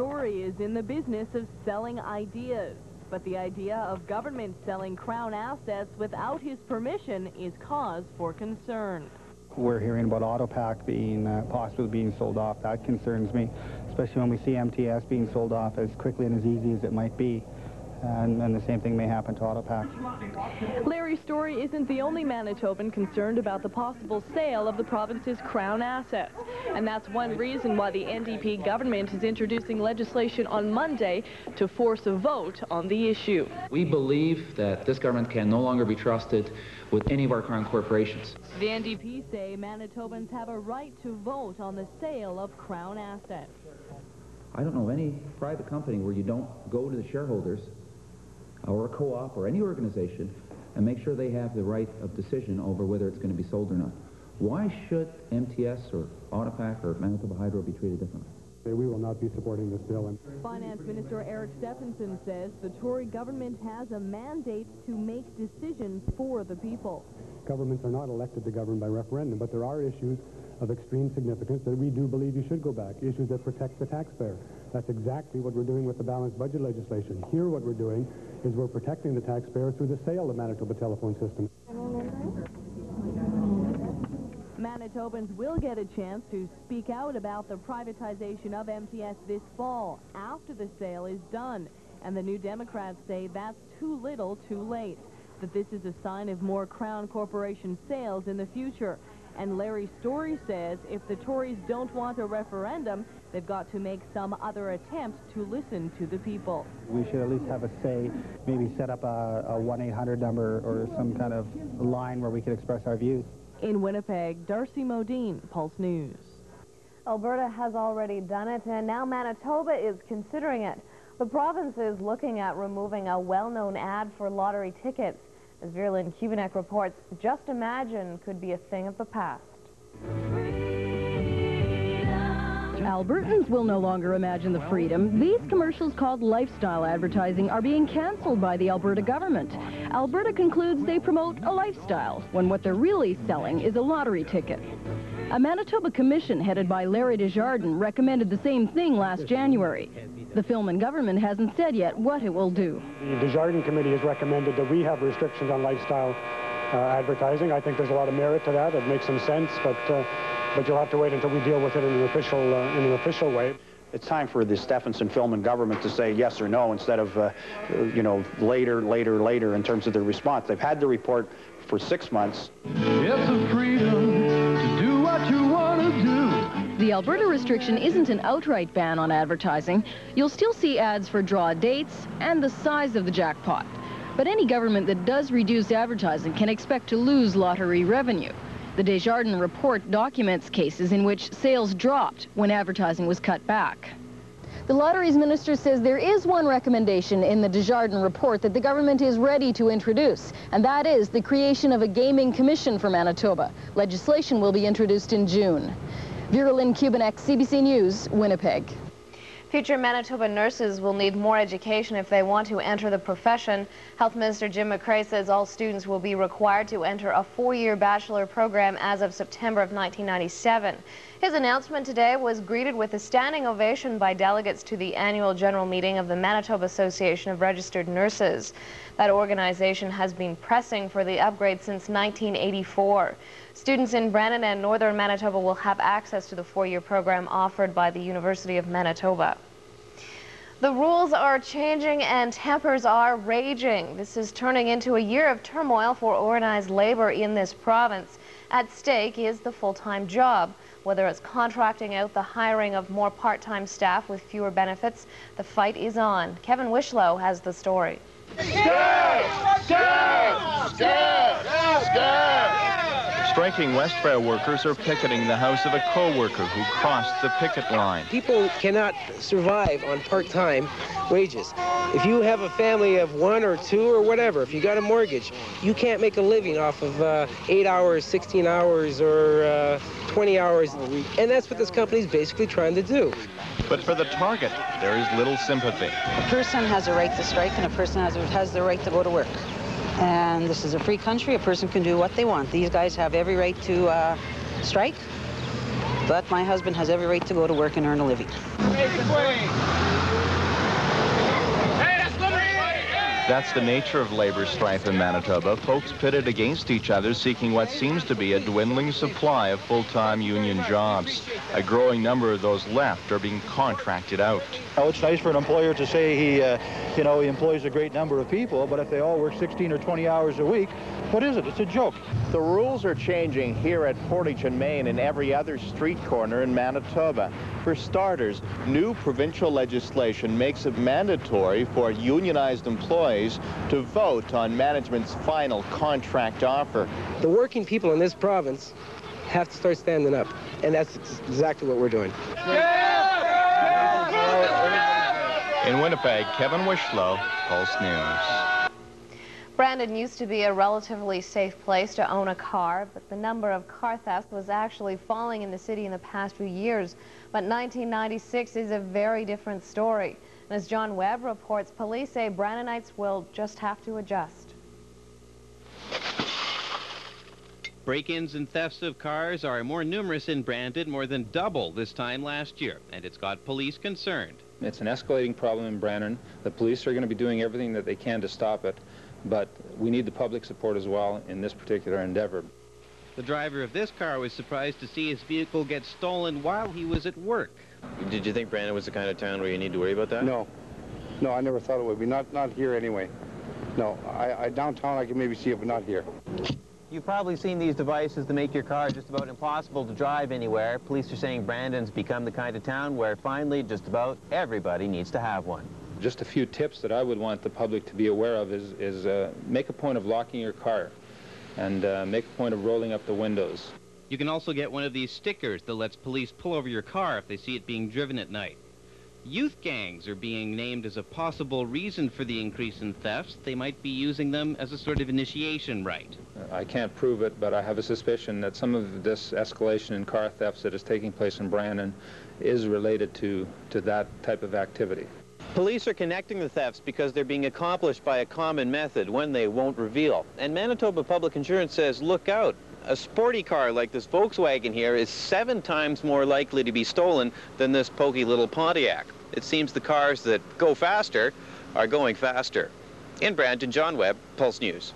Story is in the business of selling ideas, but the idea of government selling Crown assets without his permission is cause for concern. We're hearing about Autopac being possibly being sold off. That concerns me, especially when we see MTS being sold off as quickly and as easy as it might be. And the same thing may happen to Autopac. Larry Story isn't the only Manitoban concerned about the possible sale of the province's Crown assets. And that's one reason why the NDP government is introducing legislation on Monday to force a vote on the issue. We believe that this government can no longer be trusted with any of our Crown corporations. The NDP say Manitobans have a right to vote on the sale of Crown assets. I don't know any private company where you don't go to the shareholders or a co-op or any organization and make sure they have the right of decision over whether it's going to be sold or not. Why should MTS or Autopac or Manitoba Hydro be treated differently? We will not be supporting this bill. Finance Minister Eric Stephenson says the Tory government has a mandate to make decisions for the people. Governments are not elected to govern by referendum, but there are issues of extreme significance that we do believe you should go back, issues that protect the taxpayer. That's exactly what we're doing with the balanced budget legislation. Here what we're doing is we're protecting the taxpayer through the sale of Manitoba telephone system. Manitobans will get a chance to speak out about the privatization of MTS this fall, after the sale is done. And the New Democrats say that's too little, too late, that this is a sign of more Crown Corporation sales in the future. And Larry Story says if the Tories don't want a referendum, they've got to make some other attempt to listen to the people. We should at least have a say, maybe set up a 1-800 number or some kind of line where we could express our views. In Winnipeg, Darcy Modine, Pulse News. Alberta has already done it, and now Manitoba is considering it. The province is looking at removing a well-known ad for lottery tickets. As Virlin Kubanek reports, Just Imagine could be a thing of the past. Albertans will no longer imagine the freedom. These commercials called lifestyle advertising are being cancelled by the Alberta government. Alberta concludes they promote a lifestyle when what they're really selling is a lottery ticket. A Manitoba commission headed by Larry Desjardins recommended the same thing last January. The film and government hasn't said yet what it will do. The Desjardins committee has recommended that we have restrictions on lifestyle advertising. I think there's a lot of merit to that. It makes some sense, but you'll have to wait until we deal with it in an official way. It's time for the Stephenson film and government to say yes or no instead of, you know, later in terms of their response. They've had the report for 6 months. It's a freedom to do what you want to do. The Alberta restriction isn't an outright ban on advertising. You'll still see ads for draw dates and the size of the jackpot. But any government that does reduce advertising can expect to lose lottery revenue. The Desjardins report documents cases in which sales dropped when advertising was cut back. The Lotteries Minister says there is one recommendation in the Desjardins report that the government is ready to introduce, and that is the creation of a gaming commission for Manitoba. Legislation will be introduced in June. Virlin Kubanek, CBC News, Winnipeg. Future Manitoba nurses will need more education if they want to enter the profession. Health Minister Jim McCrae says all students will be required to enter a 4-year bachelor program as of September of 1997. His announcement today was greeted with a standing ovation by delegates to the annual general meeting of the Manitoba Association of Registered Nurses. That organization has been pressing for the upgrade since 1984. Students in Brandon and Northern Manitoba will have access to the 4-year program offered by the University of Manitoba. The rules are changing and tempers are raging. This is turning into a year of turmoil for organized labor in this province. At stake is the full-time job. Whether it's contracting out the hiring of more part-time staff with fewer benefits, the fight is on. Kevin Wishlow has the story. Striking Westfair workers are picketing the house of a co-worker who crossed the picket line. People cannot survive on part-time wages. If you have a family of 1 or 2 or whatever, if you got a mortgage, you can't make a living off of 8 hours, 16 hours, or 20 hours a week. And that's what this company is basically trying to do. But for the target, there is little sympathy. A person has a right to strike, and a person has the right to go to work. And this is a free country. A person can do what they want. These guys have every right to strike. But my husband has every right to go to work and earn a living. That's the nature of labor strife in Manitoba. Folks pitted against each other, seeking what seems to be a dwindling supply of full-time union jobs. A growing number of those left are being contracted out. Now, it's nice for an employer to say he employs a great number of people, but if they all work 16 or 20 hours a week, what is it? It's a joke. The rules are changing here at Portage and Main and every other street corner in Manitoba. For starters, new provincial legislation makes it mandatory for unionized employees to vote on management's final contract offer. The working people in this province have to start standing up, and that's exactly what we're doing. In Winnipeg, Kevin Wishlow, Pulse News. Brandon used to be a relatively safe place to own a car, but the number of car thefts was actually falling in the city in the past few years. But 1996 is a very different story. And as John Webb reports, police say Brandonites will just have to adjust. Break-ins and thefts of cars are more numerous in Brandon, more than double this time last year, and it's got police concerned. It's an escalating problem in Brandon. The police are going to be doing everything that they can to stop it, but we need the public support as well in this particular endeavor. The driver of this car was surprised to see his vehicle get stolen while he was at work. Did you think Brandon was the kind of town where you need to worry about that? No. No, I never thought it would be. Not here anyway. No, downtown I can maybe see it, but not here. You've probably seen these devices that make your car just about impossible to drive anywhere. Police are saying Brandon's become the kind of town where finally just about everybody needs to have one. Just a few tips that I would want the public to be aware of is make a point of locking your car and make a point of rolling up the windows. You can also get one of these stickers that lets police pull over your car if they see it being driven at night. Youth gangs are being named as a possible reason for the increase in thefts. They might be using them as a sort of initiation rite. I can't prove it, but I have a suspicion that some of this escalation in car thefts that is taking place in Brandon is related to that type of activity. Police are connecting the thefts because they're being accomplished by a common method, one they won't reveal. And Manitoba Public Insurance says, look out. A sporty car like this Volkswagen here is 7 times more likely to be stolen than this pokey little Pontiac. It seems the cars that go faster are going faster. In Brandon, John Webb, Pulse News.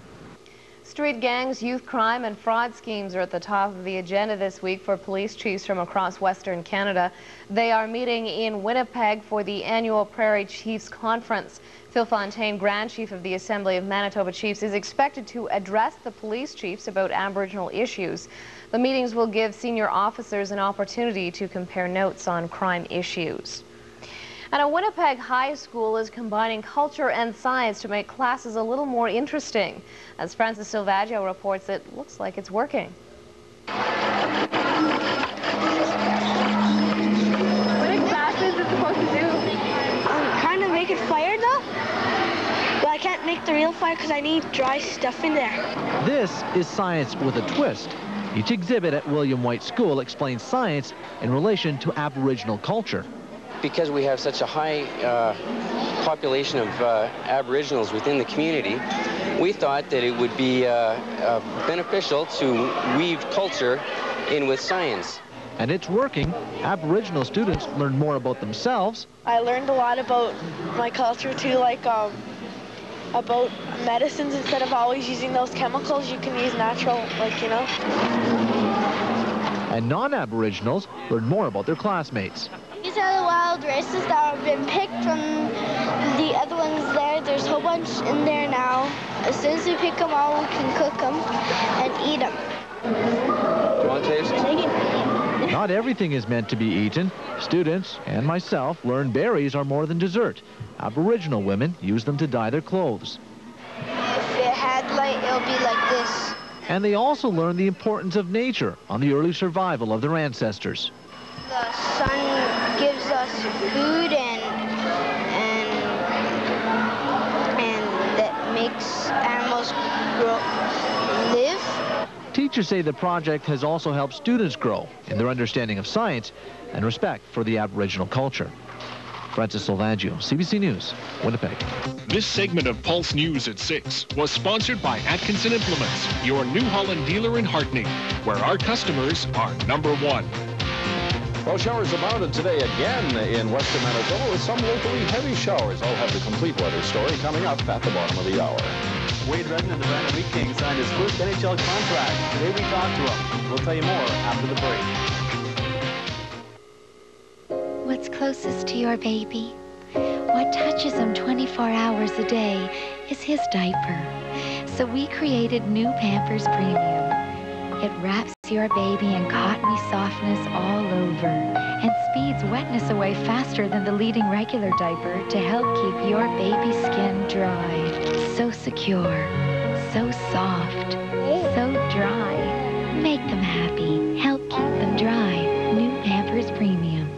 Street gangs, youth crime, and fraud schemes are at the top of the agenda this week for police chiefs from across Western Canada. They are meeting in Winnipeg for the annual Prairie Chiefs Conference. Phil Fontaine, Grand Chief of the Assembly of Manitoba Chiefs, is expected to address the police chiefs about Aboriginal issues. The meetings will give senior officers an opportunity to compare notes on crime issues. And a Winnipeg high school is combining culture and science to make classes a little more interesting. As Francis Silvaggio reports, it looks like it's working. What exactly is it supposed to do? Kind of make it fire though. But I can't make the real fire because I need dry stuff in there. This is science with a twist. Each exhibit at William White School explains science in relation to Aboriginal culture. Because we have such a high population of Aboriginals within the community, we thought that it would be beneficial to weave culture in with science. And it's working. Aboriginal students learn more about themselves. I learned a lot about my culture too, like about medicines. Instead of always using those chemicals, you can use natural, And non-Aboriginals learn more about their classmates. These are the wild races that have been picked from the other ones there. There's a whole bunch in there now. As soon as we pick them all, we can cook them and eat them. Do you want to taste? Not everything is meant to be eaten. Students, and myself, learn berries are more than dessert. Aboriginal women use them to dye their clothes. If it had light, it'll be like this. And they also learn the importance of nature on the early survival of their ancestors. The sun gives us food and that makes animals live. Teachers say the project has also helped students grow in their understanding of science and respect for the Aboriginal culture. Francis Silvaggio, CBC News, Winnipeg. This segment of Pulse News at 6 was sponsored by Atkinson Implements, your New Holland dealer in Hartney, where our customers are #1. Well, showers abounded today again in western Manitoba with some locally heavy showers. I'll have the complete weather story coming up at the bottom of the hour. Wade Redden of the Brandon Wheat Kings signed his first NHL contract. Today we talked to him. We'll tell you more after the break. What's closest to your baby? What touches him 24 hours a day is his diaper. So we created new Pampers Premium. It wraps your baby in cottony softness all over and speeds wetness away faster than the leading regular diaper to help keep your baby's skin dry. So secure, so soft, so dry. Make them happy. Help keep them dry. New Pampers Premium.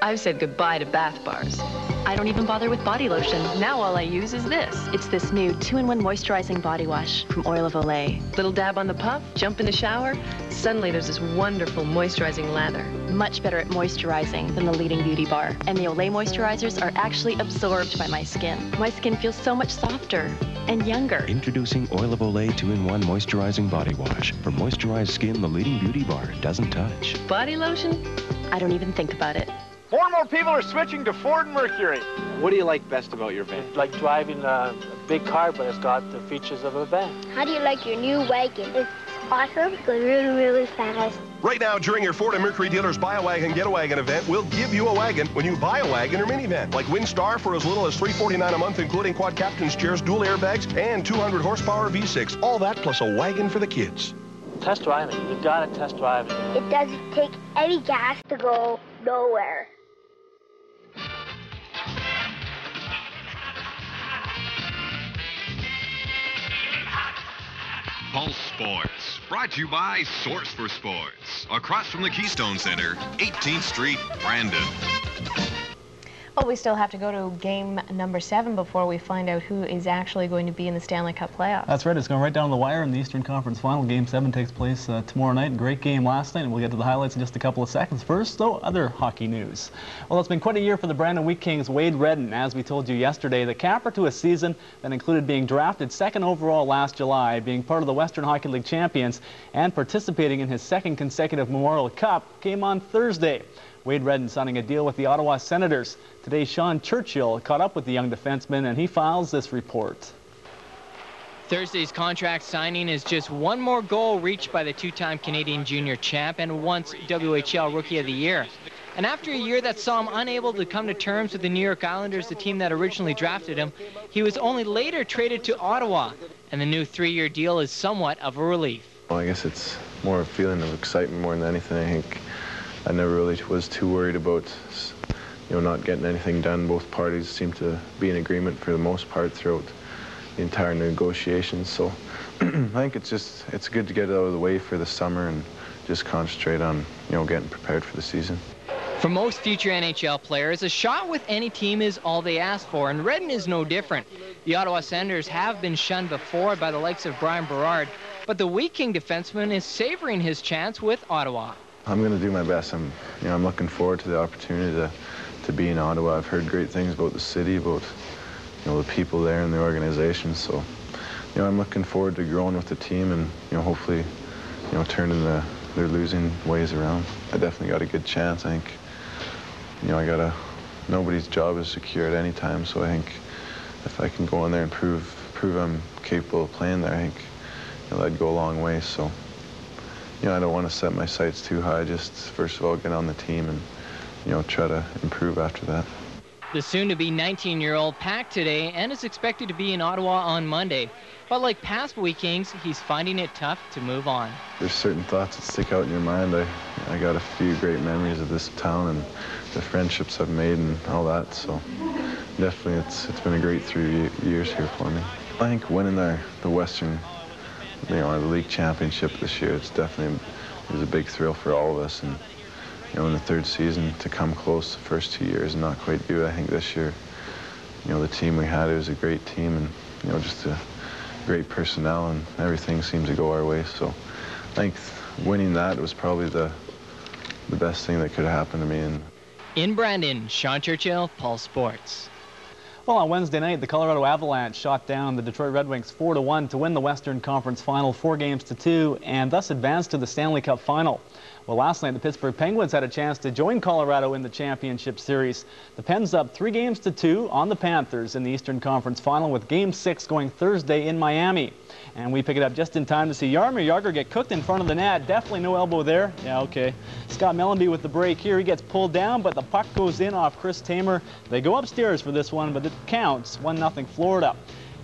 I've said goodbye to bath bars. I don't even bother with body lotion. Now all I use is this. It's this new 2-in-1 moisturizing body wash from Oil of Olay. Little dab on the puff, jump in the shower, suddenly there's this wonderful moisturizing lather. Much better at moisturizing than the leading beauty bar. And the Olay moisturizers are actually absorbed by my skin. My skin feels so much softer and younger. Introducing Oil of Olay 2-in-1 moisturizing body wash. For moisturized skin, the leading beauty bar doesn't touch. Body lotion? I don't even think about it. More and more people are switching to Ford and Mercury. What do you like best about your van? It's like driving a big car, but it's got the features of a van. How do you like your new wagon? It's awesome. It goes really, really fast. Right now, during your Ford and Mercury dealers Buy a Wagon, Get a Wagon event, we'll give you a wagon when you buy a wagon or minivan. Like Windstar for as little as $349 a month, including quad captain's chairs, dual airbags, and 200 horsepower V6. All that plus a wagon for the kids. Test drive it. You gotta test drive it. It doesn't take any gas to go nowhere. Pulse Sports, brought to you by Source for Sports, across from the Keystone Center, 18th Street, Brandon. Well, we still have to go to game number 7 before we find out who is actually going to be in the Stanley Cup playoffs. That's right. It's going right down the wire in the Eastern Conference Final. Game 7 takes place tomorrow night. Great game last night, and we'll get to the highlights in just a couple of seconds. First, though, other hockey news. Well, it's been quite a year for the Brandon Wheat Kings' Wade Redden. As we told you yesterday, the capper to a season that included being drafted 2nd overall last July, being part of the Western Hockey League champions, and participating in his 2nd consecutive Memorial Cup came on Thursday. Wade Redden signing a deal with the Ottawa Senators. Today, Sean Churchill caught up with the young defenseman, and he files this report. Thursday's contract signing is just one more goal reached by the two-time Canadian junior champ and once WHL Rookie of the Year. And after a year that saw him unable to come to terms with the New York Islanders, the team that originally drafted him, he was only later traded to Ottawa, and the new 3-year deal is somewhat of a relief. Well, I guess it's more a feeling of excitement more than anything. I think I never really was too worried about, not getting anything done. Both parties seemed to be in agreement for the most part throughout the entire negotiations. So I think it's good to get it out of the way for the summer and just concentrate on, getting prepared for the season. For most future NHL players, a shot with any team is all they ask for, and Redden is no different. The Ottawa Senators have been shunned before by the likes of Brian Berard, but the Wheat King defenseman is savoring his chance with Ottawa. I'm going to do my best. I'm looking forward to the opportunity to be in Ottawa. I've heard great things about the city, about the people there and the organization. So, I'm looking forward to growing with the team and hopefully, turning their losing ways around. I definitely got a good chance. I think, nobody's job is secure at any time. So I think if I can go in there and prove I'm capable of playing there, I think that'd go a long way. So. I don't want to set my sights too high. Just first of all, get on the team and, try to improve after that. The soon-to-be 19-year-old packed today and is expected to be in Ottawa on Monday. But like past Wheat Kings, he's finding it tough to move on. There's certain thoughts that stick out in your mind. I got a few great memories of this town and the friendships I've made and all that. So definitely it's been a great 3 years here for me. I think winning the Western the league championship this year, it was a big thrill for all of us. And, in the 3rd season, to come close the first 2 years and not quite do it, I think this year, the team we had, it was a great team and, just a great personnel and everything seemed to go our way. So I think winning that was probably the best thing that could have happened to me. In Brandon, Sean Churchill, Pulse Sports. Well, on Wednesday night, the Colorado Avalanche shot down the Detroit Red Wings 4-1 to win the Western Conference Final 4-2 and thus advance to the Stanley Cup Final. Well, last night the Pittsburgh Penguins had a chance to join Colorado in the championship series. The Pens up 3-2 on the Panthers in the Eastern Conference Final, with Game 6 going Thursday in Miami. And we pick it up just in time to see Jaromir Jagr get cooked in front of the net. Definitely no elbow there. Yeah, okay. Scott Mellanby with the break here. He gets pulled down, but the puck goes in off Chris Tamer. They go upstairs for this one, but it counts. 1-0 Florida.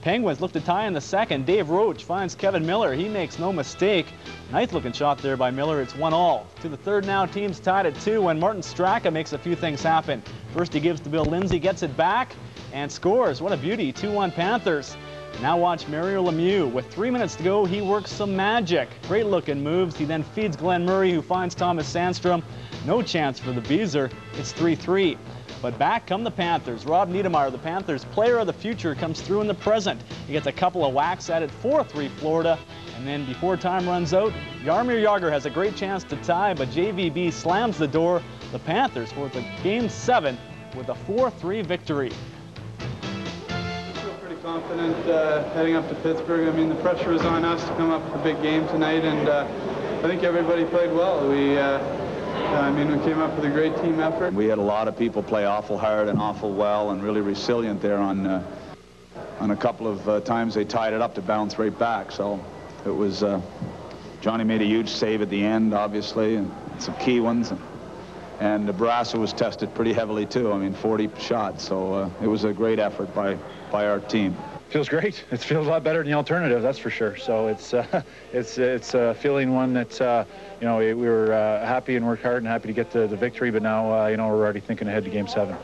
Penguins look to tie in the second. Dave Roach finds Kevin Miller. He makes no mistake. Nice looking shot there by Miller. It's 1-1. To the third now, teams tied at 2 when Martin Straka makes a few things happen. First he gives to Bill Lindsay, gets it back, and scores. What a beauty. 2-1 Panthers. Now watch Mario Lemieux. With 3 minutes to go, he works some magic. Great looking moves. He then feeds Glenn Murray, who finds Thomas Sandstrom. No chance for the Beezer. It's 3-3. But back come the Panthers. Rob Niedermeyer, the Panthers player of the future, comes through in the present. He gets a couple of whacks at it, 4-3 Florida. And then before time runs out, Jaromir Jagr has a great chance to tie, but JVB slams the door. The Panthers forward to Game 7 with a 4-3 victory. I feel pretty confident heading up to Pittsburgh. I mean, the pressure is on us to come up with a big game tonight, and I think everybody played well. I mean, we came up with a great team effort. We had a lot of people play awful hard and awful well and really resilient there on a couple of times they tied it up to bounce right back. So it was, Johnny made a huge save at the end, obviously, and some key ones. And Barrasso was tested pretty heavily, too. I mean, 40 shots. So it was a great effort by our team. Feels great. It feels a lot better than the alternative, that's for sure. So it's a feeling one that's, you know, we were happy and worked hard and happy to get the victory, but now, you know, we're already thinking ahead to Game 7.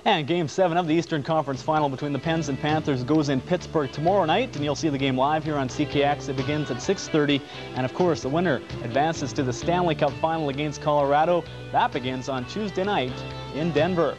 And Game 7 of the Eastern Conference Final between the Pens and Panthers goes in Pittsburgh tomorrow night, and you'll see the game live here on CKX. It begins at 6:30, and of course the winner advances to the Stanley Cup Final against Colorado. That begins on Tuesday night in Denver.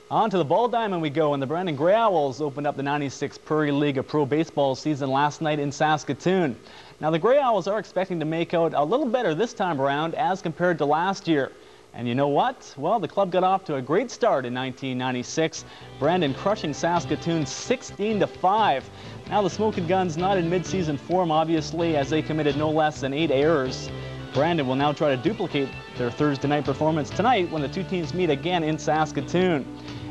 On to the Ball Diamond we go, and the Brandon Grey Owls opened up the 96 Prairie League of Pro Baseball season last night in Saskatoon. Now the Grey Owls are expecting to make out a little better this time around as compared to last year. And you know what? Well, the club got off to a great start in 1996. Brandon crushing Saskatoon 16-5. Now the Smoking Guns not in mid-season form, obviously, as they committed no less than 8 errors. Brandon will now try to duplicate their Thursday night performance tonight when the two teams meet again in Saskatoon.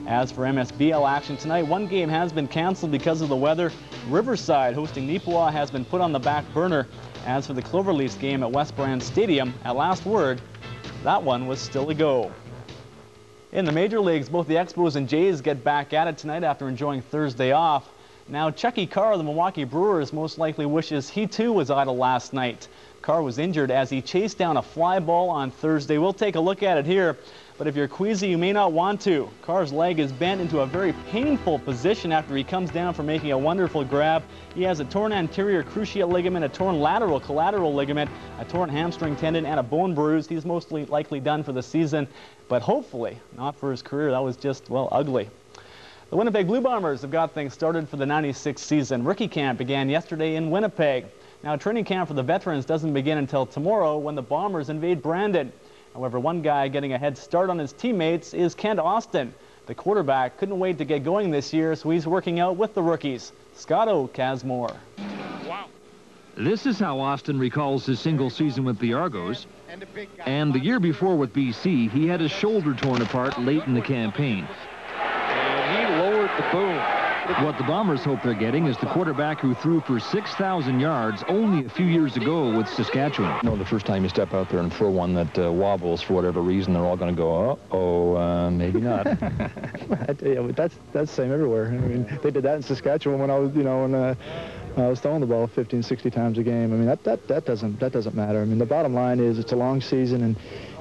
As for MSBL action tonight, one game has been canceled because of the weather. Riverside hosting Neepawa has been put on the back burner. As for the Cloverleaf game at West Brand Stadium, at last word, that one was still a go. In the major leagues, both the Expos and Jays get back at it tonight after enjoying Thursday off. Now, Chucky Carr of the Milwaukee Brewers most likely wishes he too was idle last night. Carr was injured as he chased down a fly ball on Thursday. We'll take a look at it here. But if you're queasy, you may not want to. Carr's leg is bent into a very painful position after he comes down for making a wonderful grab. He has a torn anterior cruciate ligament, a torn lateral collateral ligament, a torn hamstring tendon, and a bone bruise. He's most likely done for the season, but hopefully not for his career. That was just, well, ugly. The Winnipeg Blue Bombers have got things started for the 96 season. Rookie camp began yesterday in Winnipeg. Now, training camp for the veterans doesn't begin until tomorrow when the Bombers invade Brandon. However, one guy getting a head start on his teammates is Kent Austin. The quarterback couldn't wait to get going this year, so he's working out with the rookies. Scotto Casmore. Wow. This is how Austin recalls his single season with the Argos. And the year before with BC, he had his shoulder torn apart late in the campaign. And he lowered the boom. What the Bombers hope they're getting is the quarterback who threw for 6,000 yards only a few years ago with Saskatchewan. You know, the first time you step out there and throw one that wobbles for whatever reason, they're all going to go, uh-oh, maybe not. I tell you, that's the same everywhere. I mean, they did that in Saskatchewan when I was, you know, when I was throwing the ball 15, 60 times a game. I mean, that doesn't matter. I mean, the bottom line is it's a long season, and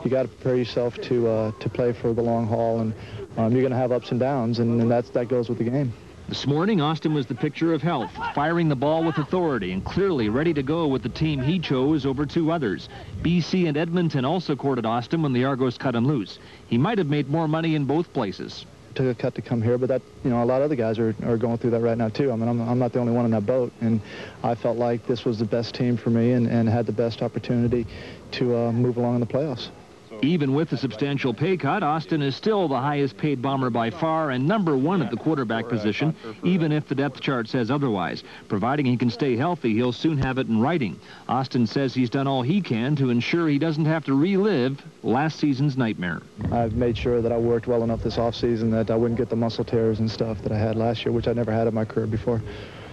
you got to prepare yourself to play for the long haul, and you're going to have ups and downs, and that goes with the game. This morning, Austin was the picture of health, firing the ball with authority and clearly ready to go with the team he chose over 2 others. BC and Edmonton also courted Austin when the Argos cut him loose. He might have made more money in both places. Took a cut to come here, but that, you know, a lot of other guys are going through that right now too. I mean, I'm not the only one in that boat, and I felt like this was the best team for me and had the best opportunity to move along in the playoffs. So Even with the substantial pay cut, Austin is still the highest paid bomber by far and #1 at the quarterback position, even if the depth chart says otherwise. Providing he can stay healthy, he'll soon have it in writing. Austin says he's done all he can to ensure he doesn't have to relive last season's nightmare. I've made sure that I worked well enough this offseason that I wouldn't get the muscle tears and stuff that I had last year, which I never had in my career before.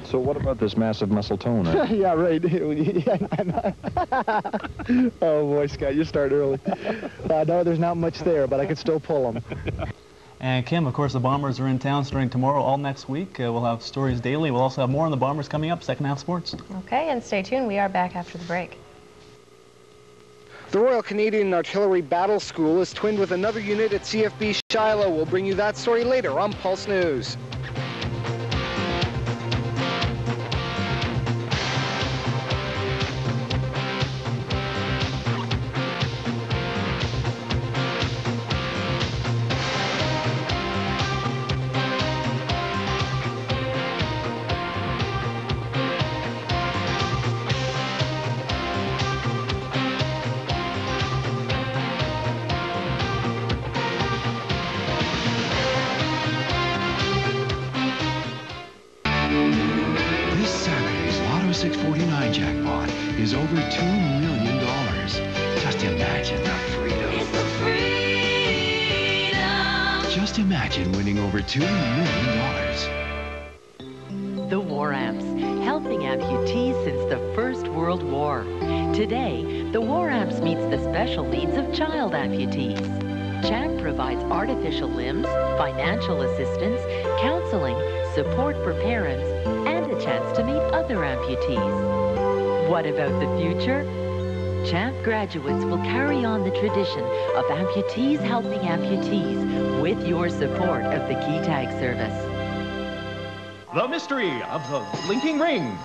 So what about this massive muscle tone? Yeah, right. Oh, boy, Scott, you start early. No, there's not much there, but I can still pull them. And Kim, of course, the Bombers are in town starting tomorrow, all next week. We'll have stories daily. We'll also have more on the Bombers coming up, second half sports. Okay, and stay tuned. We are back after the break. The Royal Canadian Artillery Battle School is twinned with another unit at CFB Shiloh. We'll bring you that story later on Pulse News. Jackpot is over $2 million. Just imagine the freedom. It's the freedom. Just imagine winning over $2 million. The War Amps, helping amputees since the First World War. Today, the War Amps meets the special needs of child amputees. CHAMP provides artificial limbs, financial assistance, counseling, support for parents, and a chance to meet other amputees. What about the future? CHAMP graduates will carry on the tradition of amputees helping amputees with your support of the Key Tag service. The mystery of the blinking rings.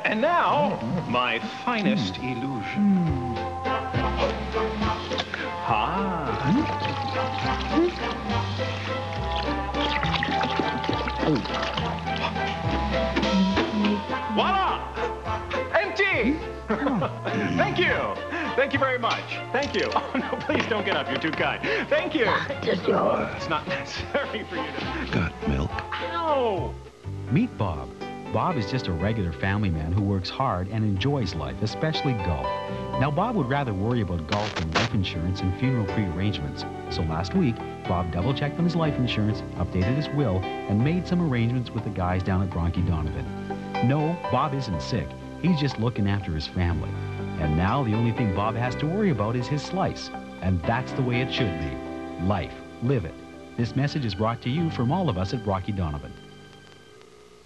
And now, my finest illusion. Voila! Empty! Thank you. Thank you very much. Thank you. Oh, no, please don't get up. You're too kind. Thank you. Just yours. It's not necessary for you to... Got milk? Ow! Meet Bob. Bob is just a regular family man who works hard and enjoys life, especially golf. Now, Bob would rather worry about golf than life insurance and funeral pre-arrangements. So last week, Bob double-checked on his life insurance, updated his will, and made some arrangements with the guys down at Brockie Donovan. No, Bob isn't sick. He's just looking after his family. And now the only thing Bob has to worry about is his slice. And that's the way it should be. Life. Live it. This message is brought to you from all of us at Brockie Donovan.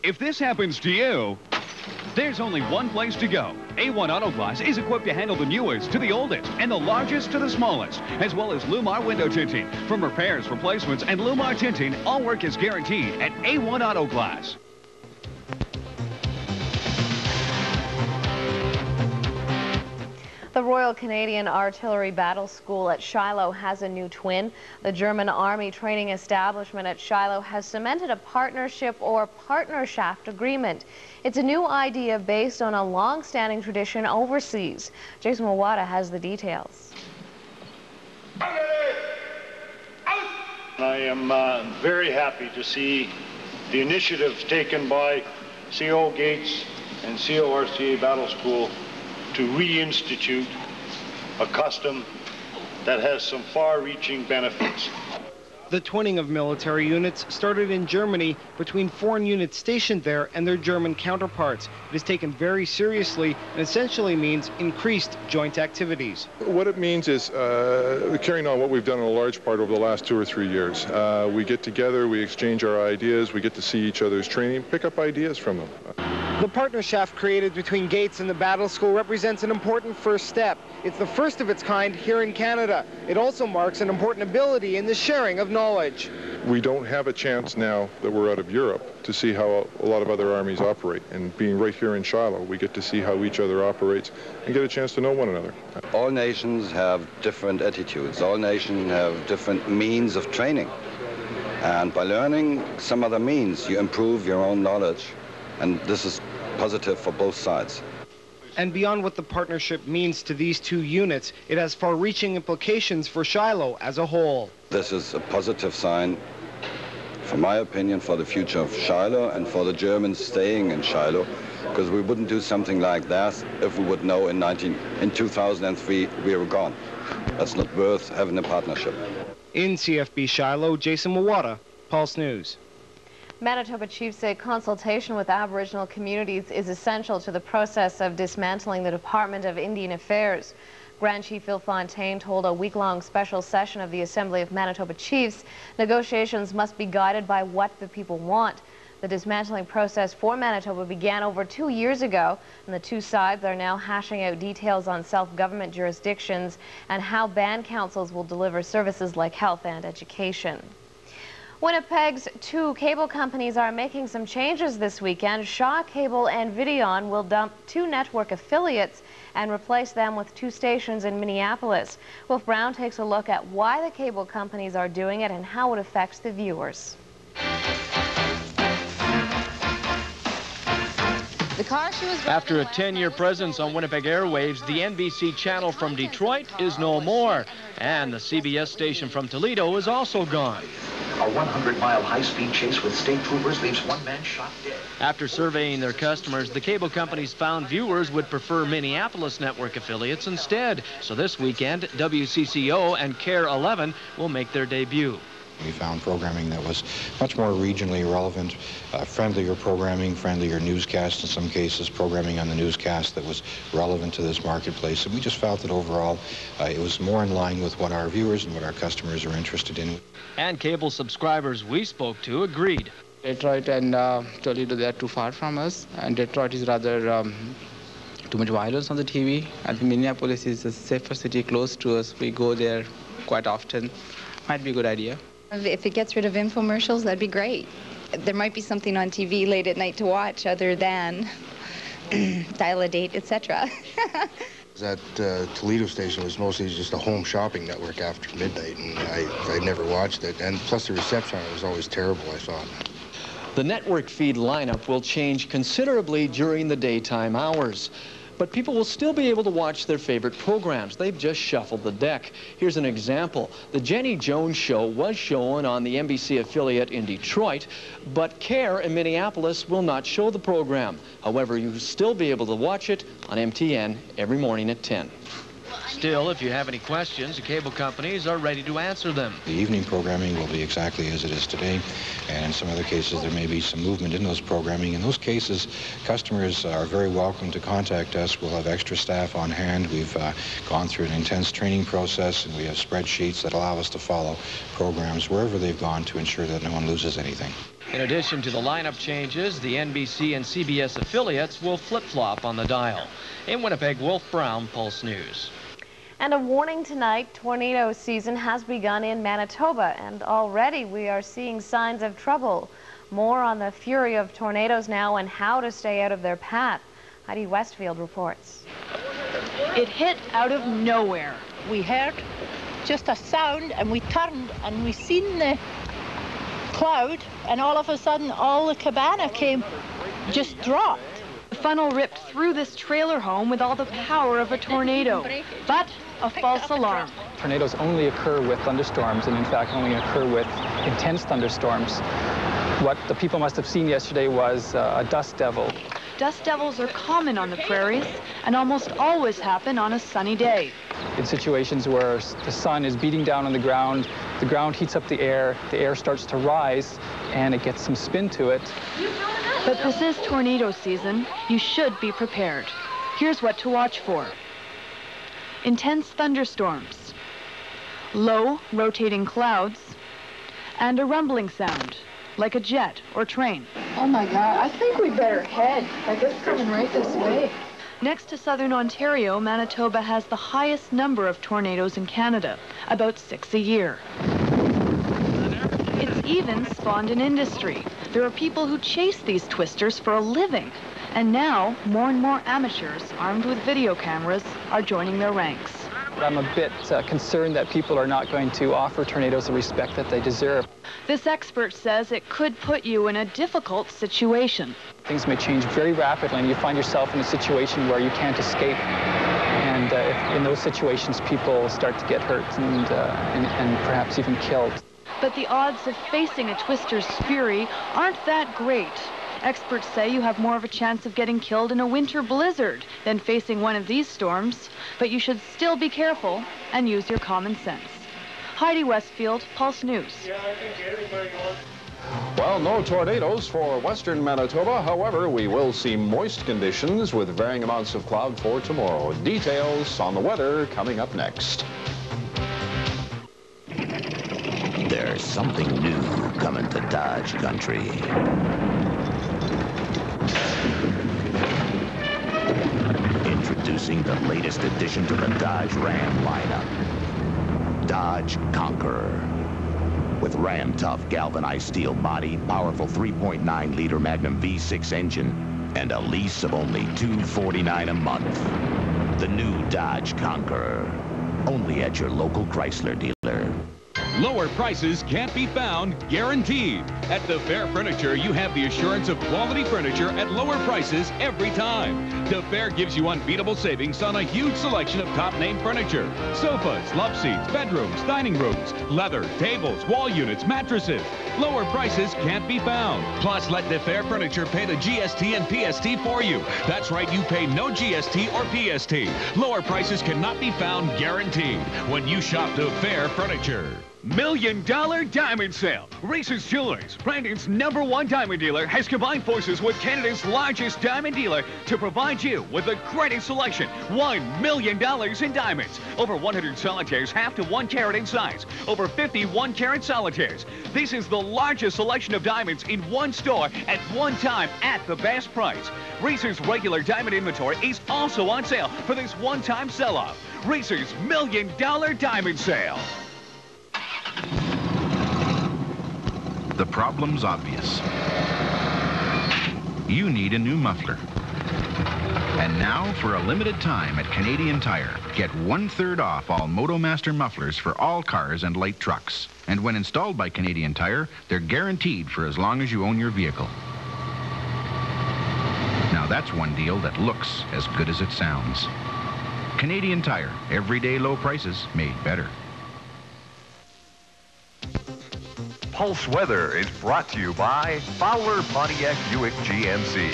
If this happens to you, there's only one place to go. A1 Auto Glass is equipped to handle the newest to the oldest and the largest to the smallest, as well as Lumar window tinting. From repairs, replacements, and Lumar tinting, all work is guaranteed at A1 Auto Glass. The Royal Canadian Artillery Battle School at Shiloh has a new twin. The German Army training establishment at Shiloh has cemented a partnership or partnerschaft agreement. It's a new idea based on a long-standing tradition overseas. Jason Mawada has the details. I am very happy to see the initiatives taken by CO Gates and CORCA Battle School to reinstitute a custom that has some far-reaching benefits. The twinning of military units started in Germany between foreign units stationed there and their German counterparts. It is taken very seriously and essentially means increased joint activities. What it means is carrying on what we've done in a large part over the last 2 or 3 years. We get together, we exchange our ideas, we get to see each other's training, pick up ideas from them. The partnership created between Gates and the Battle School represents an important first step. It's the first of its kind here in Canada. It also marks an important ability in the sharing of knowledge. We don't have a chance now that we're out of Europe to see how a lot of other armies operate. And being right here in Shiloh, we get to see how each other operates and get a chance to know one another. All nations have different attitudes. All nations have different means of training. And by learning some other means, you improve your own knowledge. And this is positive for both sides. And beyond what the partnership means to these two units, it has far-reaching implications for Shiloh as a whole. This is a positive sign, for my opinion, for the future of Shiloh and for the Germans staying in Shiloh, because we wouldn't do something like that if we would know in 2003 we were gone. That's not worth having a partnership. In CFB Shiloh, Jason Mawada, Pulse News. Manitoba chiefs say consultation with Aboriginal communities is essential to the process of dismantling the Department of Indian Affairs. Grand Chief Phil Fontaine told a week-long special session of the Assembly of Manitoba Chiefs negotiations must be guided by what the people want. The dismantling process for Manitoba began over 2 years ago, and the two sides are now hashing out details on self-government jurisdictions and how band councils will deliver services like health and education. Winnipeg's two cable companies are making some changes this weekend. Shaw Cable and Videon will dump 2 network affiliates and replace them with 2 stations in Minneapolis. Wolf Brown takes a look at why the cable companies are doing it and how it affects the viewers. After a 10-year presence on Winnipeg airwaves, the NBC channel from Detroit is no more, and the CBS station from Toledo is also gone. A 100-mile high-speed chase with state troopers leaves one man shot dead. After surveying their customers, the cable companies found viewers would prefer Minneapolis network affiliates instead. So this weekend, WCCO and KARE 11 will make their debut. We found programming that was much more regionally relevant, friendlier programming, friendlier newscast in some cases, programming on the newscast that was relevant to this marketplace. And we just felt that overall it was more in line with what our viewers and what our customers are interested in. And cable subscribers we spoke to agreed. Detroit and Toledo, they are too far from us, and Detroit is rather too much violence on the TV. I think Minneapolis is a safer city close to us. We go there quite often. Might be a good idea. If it gets rid of infomercials, that'd be great. There might be something on TV late at night to watch other than Dial a Date, etc. That Toledo station was mostly just a home shopping network after midnight, and I never watched it. And plus the reception on it was always terrible, I thought. The network feed lineup will change considerably during the daytime hours. But people will still be able to watch their favorite programs. They've just shuffled the deck. Here's an example. The Jenny Jones Show was shown on the NBC affiliate in Detroit, but KARE in Minneapolis will not show the program. However, you'll still be able to watch it on MTN every morning at 10. Still, if you have any questions, the cable companies are ready to answer them. The evening programming will be exactly as it is today, and in some other cases there may be some movement in those programming. In those cases, customers are very welcome to contact us. We'll have extra staff on hand. We've gone through an intense training process, and we have spreadsheets that allow us to follow programs wherever they've gone to ensure that no one loses anything. In addition to the lineup changes, the NBC and CBS affiliates will flip-flop on the dial. In Winnipeg, Wolf Brown, Pulse News. And a warning tonight, tornado season has begun in Manitoba, and already we are seeing signs of trouble. More on the fury of tornadoes now and how to stay out of their path. Heidi Westfield reports. It hit out of nowhere. We heard just a sound and we turned and we seen the cloud, and all of a sudden all the cabana came, just dropped. The funnel ripped through this trailer home with all the power of a tornado, but a false alarm. Tornadoes only occur with thunderstorms, and in fact only occur with intense thunderstorms. What the people must have seen yesterday was a dust devil. Dust devils are common on the prairies and almost always happen on a sunny day. In situations where the sun is beating down on the ground heats up the air starts to rise, and it gets some spin to it. But this is tornado season. You should be prepared. Here's what to watch for. Intense thunderstorms, low rotating clouds, and a rumbling sound, like a jet or train. Oh my God, I think we better head. I guess it's coming right this way. Next to southern Ontario, Manitoba has the highest number of tornadoes in Canada, about 6 a year. It's even spawned an industry. There are people who chase these twisters for a living. And now, more and more amateurs, armed with video cameras, are joining their ranks. I'm a bit concerned that people are not going to offer tornadoes the respect that they deserve. This expert says it could put you in a difficult situation. Things may change very rapidly, and you find yourself in a situation where you can't escape. And if in those situations, people start to get hurt and perhaps even killed. But the odds of facing a twister's fury aren't that great. Experts say you have more of a chance of getting killed in a winter blizzard than facing one of these storms, but you should still be careful and use your common sense. Heidi Westfield, Pulse News. Well, no tornadoes for western Manitoba. However, we will see moist conditions with varying amounts of cloud for tomorrow. Details on the weather coming up next. There's something new coming to Dodge Country. Introducing the latest addition to the Dodge Ram lineup. Dodge Conqueror. With Ram tough galvanized steel body, powerful 3.9-liter Magnum V6 engine, and a lease of only $249 a month. The new Dodge Conqueror. Only at your local Chrysler dealer. Lower prices can't be found, guaranteed. At the Fair Furniture, you have the assurance of quality furniture at lower prices every time. The Fair gives you unbeatable savings on a huge selection of top-name furniture. Sofas, love seats, bedrooms, dining rooms, leather, tables, wall units, mattresses. Lower prices can't be found. Plus, let the Fair Furniture pay the GST and PST for you. That's right, you pay no GST or PST. Lower prices cannot be found, guaranteed, when you shop the Fair Furniture. $1 million diamond sale. Reese's Jewelers, Brandon's #1 diamond dealer, has combined forces with Canada's largest diamond dealer to provide you with the greatest selection. $1 million in diamonds. Over 100 solitaires, half to 1 carat in size. Over 50 1-carat solitaires. This is the largest selection of diamonds in one store at one time at the best price. Reese's regular diamond inventory is also on sale for this one-time sell-off. Reese's $1 million diamond sale. The problem's obvious. You need a new muffler. And now, for a limited time at Canadian Tire, get 1/3 off all MotoMaster mufflers for all cars and light trucks. And when installed by Canadian Tire, they're guaranteed for as long as you own your vehicle. Now that's one deal that looks as good as it sounds. Canadian Tire, everyday low prices made better. Pulse Weather is brought to you by Fowler Pontiac Buick GMC,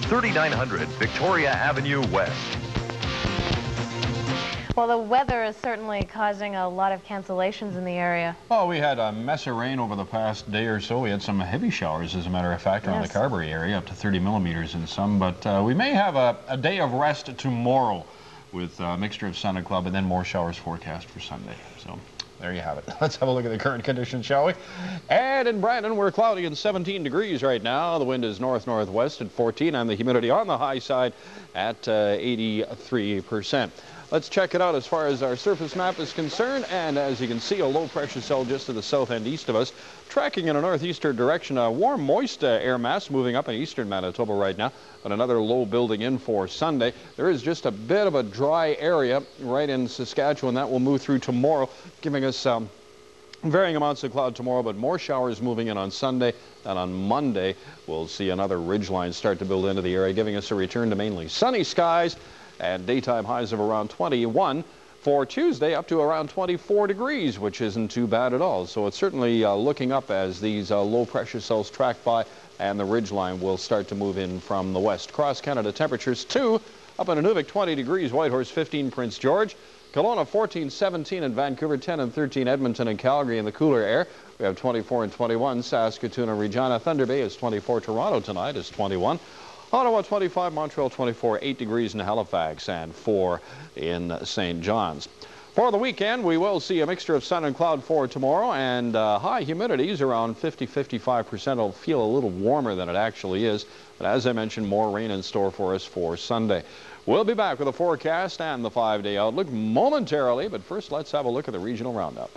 3900 Victoria Avenue West. Well, the weather is certainly causing a lot of cancellations in the area. Well, we had a mess of rain over the past day or so. We had some heavy showers, as a matter of fact, around the Carberry area, up to 30 millimeters in some. But we may have a day of rest tomorrow with a mixture of sun and cloud, and then more showers forecast for Sunday. So there you have it. Let's have a look at the current conditions, shall we? And in Brandon, we're cloudy and 17 degrees right now. The wind is north-northwest at 14, and the humidity on the high side at 83%. Let's check it out as far as our surface map is concerned. And as you can see, a low-pressure cell just to the south and east of us, tracking in a northeastern direction. A warm, moist air mass moving up in eastern Manitoba right now, but another low building in for Sunday. There is just a bit of a dry area right in Saskatchewan. That will move through tomorrow, giving us varying amounts of cloud tomorrow, but more showers moving in on Sunday. And on Monday, we'll see another ridgeline start to build into the area, giving us a return to mainly sunny skies and daytime highs of around 21. For Tuesday, up to around 24 degrees, which isn't too bad at all. So it's certainly looking up as these low-pressure cells track by, and the ridgeline will start to move in from the west. Cross Canada temperatures, too. Up in Inuvik, 20 degrees. Whitehorse, 15, Prince George. Kelowna, 14, 17 in Vancouver, 10 and 13 Edmonton and Calgary in the cooler air. We have 24 and 21 Saskatoon and Regina. Thunder Bay is 24. Toronto tonight is 21. Ottawa 25, Montreal 24, 8 degrees in Halifax, and 4 in St. John's. For the weekend, we will see a mixture of sun and cloud for tomorrow, and high humidities around 50-55%. It'll feel a little warmer than it actually is, but as I mentioned, more rain in store for us for Sunday. We'll be back with a forecast and the 5-day outlook momentarily, but first let's have a look at the regional roundup.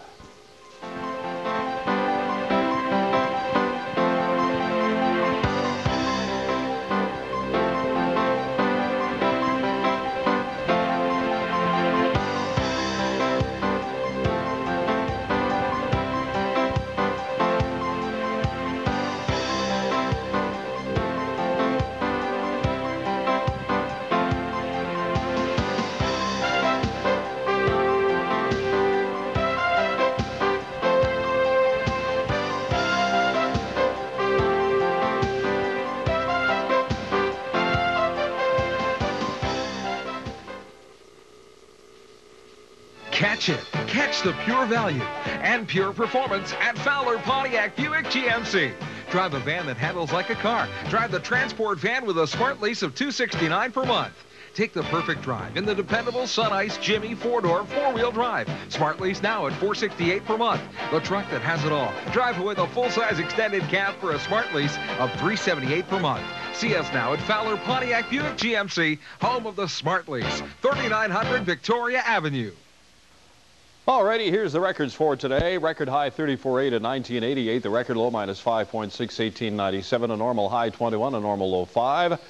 Catch it. Catch the pure value and pure performance at Fowler Pontiac Buick GMC. Drive a van that handles like a car. Drive the transport van with a smart lease of $269 per month. Take the perfect drive in the dependable Sun Ice Jimmy 4-door 4-wheel drive. Smart lease now at $468 per month. The truck that has it all. Drive away the full-size extended cab for a smart lease of $378 per month. See us now at Fowler Pontiac Buick GMC, home of the smart lease, 3900 Victoria Avenue. Alrighty, here's the records for today. Record high 34.8 in 1988. The record low minus 5.6, 1897. A normal high 21, a normal low 5.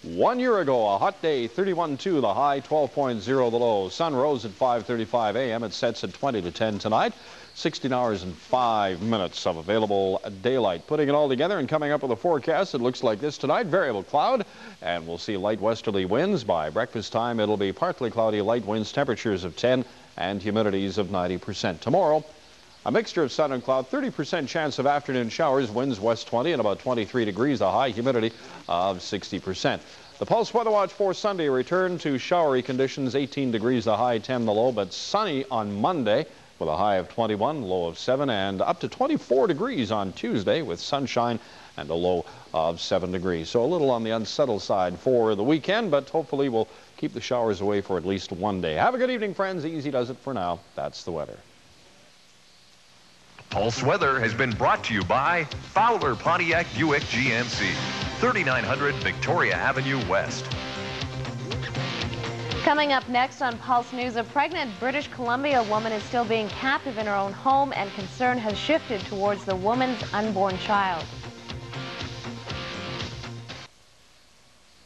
1 year ago, a hot day, 31.2, the high, 12.0, the low. Sun rose at 5:35 a.m. It sets at 20 to 10 tonight. 16 hours and 5 minutes of available daylight. Putting it all together and coming up with a forecast, it looks like this tonight. Variable cloud, and we'll see light westerly winds. By breakfast time, it'll be partly cloudy, light winds, temperatures of 10, and humidities of 90%. Tomorrow, a mixture of sun and cloud, 30% chance of afternoon showers, winds west 20 and about 23 degrees, the high, humidity of 60%. The Pulse Weather Watch for Sunday, return to showery conditions, 18 degrees, the high, 10 the low, but sunny on Monday with a high of 21, low of 7, and up to 24 degrees on Tuesday with sunshine and a low of 7 degrees. So a little on the unsettled side for the weekend, but hopefully we'll keep the showers away for at least one day. Have a good evening, friends. Easy does it for now. That's the weather. Pulse Weather has been brought to you by Fowler Pontiac Buick GMC, 3900 Victoria Avenue West. Coming up next on Pulse News, a pregnant British Columbia woman is still being captive in her own home, and concern has shifted towards the woman's unborn child.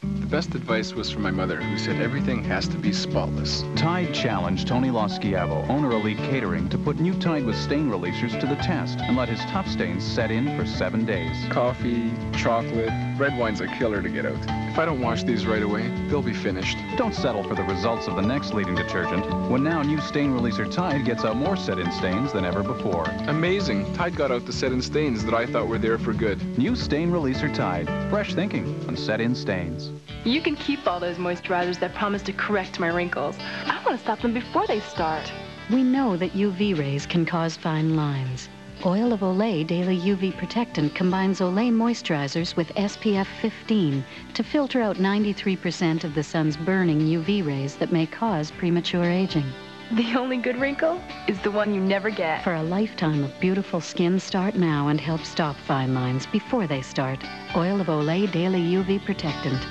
The best advice was from my mother, who said everything has to be spotless. Tide challenged Tony Loschiavo, owner Elite Catering, to put new Tide with stain releasers to the test and let his tough stains set in for 7 days. Coffee, chocolate, red wine's a killer to get out. If I don't wash these right away, they'll be finished. Don't settle for the results of the next leading detergent, when now new stain releaser Tide gets out more set-in stains than ever before. Amazing. Tide got out the set-in stains that I thought were there for good. New stain releaser Tide. Fresh thinking on set-in stains. You can keep all those moisturizers that promise to correct my wrinkles. I want to stop them before they start. We know that UV rays can cause fine lines. Oil of Olay Daily UV Protectant combines Olay moisturizers with SPF 15 to filter out 93% of the sun's burning UV rays that may cause premature aging. The only good wrinkle is the one you never get. For a lifetime of beautiful skin, start now and help stop fine lines before they start. Oil of Olay Daily UV Protectant.